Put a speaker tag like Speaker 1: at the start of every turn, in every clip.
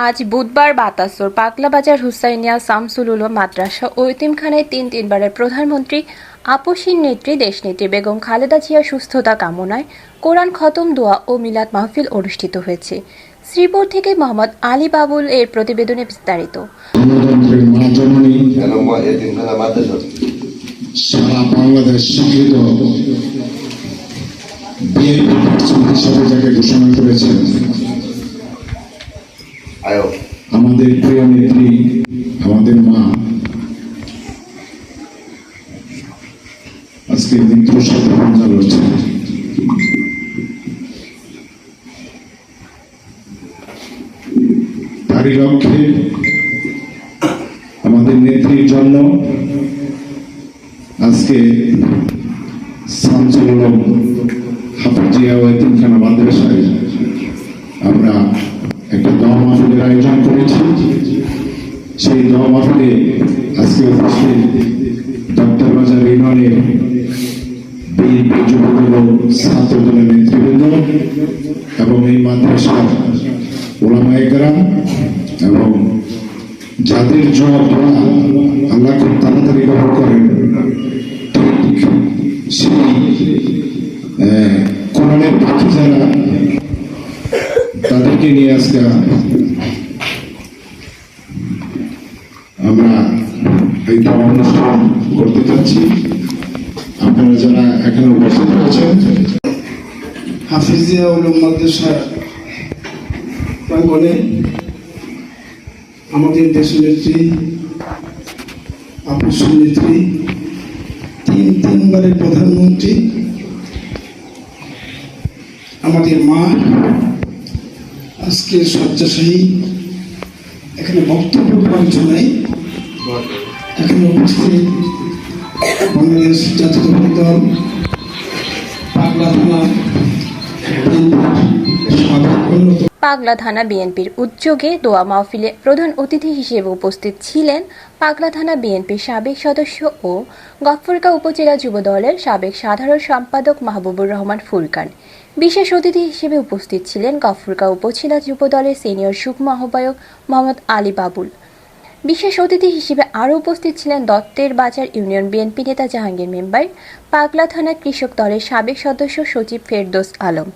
Speaker 1: আজ বুধবার বাতাসোর পাগলাবাজার হুসাইনিয়া শামসুল উলুম মাদ্রাসা ও এতিমখানায় তিনবারের প্রধানমন্ত্রী আপসীর নেত্রী দেশনেত্রী বেগম খালেদা জিয়ার সুস্থতা কামনায় কোরআন খতম দোয়া ও মিলাদ মাহফিল অনুষ্ঠিত হয়েছে। শ্রীপুর থেকে মোহাম্মদ আলী বাবুল এর প্রতিবেদনে বিস্তারিত।
Speaker 2: সারা বাংলাদেশ স্বীকৃত হিসাবে যাকে ঘোষণা করেছেন আমাদের প্রিয় নেত্রী, আমাদের মা, আজকে মৃত্যুর সাথে পাঞ্জা লড়ছেন। তারই লক্ষ্যে আমাদের নেত্রীর জন্য আজকে শামসুল উলুম হাফিজিয়া ও এতিমখানা মাদ্রাসায় আমরা একটা দোয়া মাহফিলের আয়োজন করেছি। সেই দোয়া মাহফিলে আজকে উপস্থিত দত্তরবাজার ইউনিয়নের বিএনপি যুবদল ছাত্র দলের নেতৃবৃন্দ এবং এই মাদ্রাসার ওলামায়ে কেরাম এবং যাদের জবাব দোয়া আল্লাহ খুব তাড়াতাড়ি কবুল করেন, সেই কোরআনের পাখি যারা, তাদেরকে নিয়ে আজকে আমরা এই অনুষ্ঠান করতে চাচ্ছি। আপনারা যারা এখানে উপস্থিত রয়েছেন,
Speaker 3: হাফিজিয়া উলুম মাদ্রাসা প্রাঙ্গণে আমাদের দেশের নেত্রী, আপসীর নেত্রী, তিনবারের প্রধানমন্ত্রী, আমাদের মা আজকে শয্যাশায়ী। এখানে বক্তব্য দেওয়ার জন্যই এখানে উপস্থিত বাংলাদেশ জাতীয়তাবাদী দল
Speaker 1: পাগলা থানা বিএনপির উদ্যোগে দোয়া মাহফিলে প্রধান অতিথি হিসেবে উপস্থিত ছিলেন পাগলা থানা বিএনপির সাবেক সদস্য ও গফরগাঁও উপজেলা যুবদলের সাবেক সাধারণ সম্পাদক মাহবুবুর রহমান ফুরকান। বিশেষ অতিথি হিসেবে উপস্থিত ছিলেন গফরগাঁও উপজেলা যুবদলের সিনিয়র যুগ্ম আহ্বায়ক মোহাম্মদ আলী বাবুল। বিশেষ অতিথি হিসেবে আরও উপস্থিত ছিলেন দত্তের বাজার ইউনিয়ন বিএনপি নেতা জাহাঙ্গীর মেম্বার, পাগলা থানা কৃষক দলের সাবেক সদস্য সচিব ফেরদৌস আলম,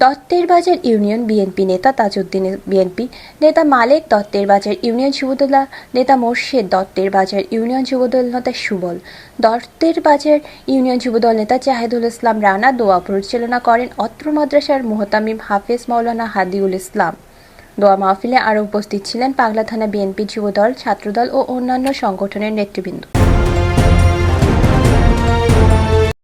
Speaker 1: দত্তের বাজার ইউনিয়ন বিএনপি নেতা তাজউদ্দিন, বিএনপি নেতা মালেক, দত্তের বাজার ইউনিয়ন যুবদল নেতা মোর্শেদ, দত্তের বাজার ইউনিয়ন যুবদল নেতা সুবল, দত্তের বাজার ইউনিয়ন যুবদল নেতা জাহেদুল ইসলাম রানা। দোয়া পরিচালনা করেন অত্র মাদ্রাসার মুহতামিম হাফেজ মাওলানা হাদিউল ইসলাম। দোয়া মাহফিলে আরও উপস্থিত ছিলেন পাগলা থানা বিএনপি যুবদল, ছাত্রদল ও অন্যান্য সংগঠনের নেতৃবৃন্দ।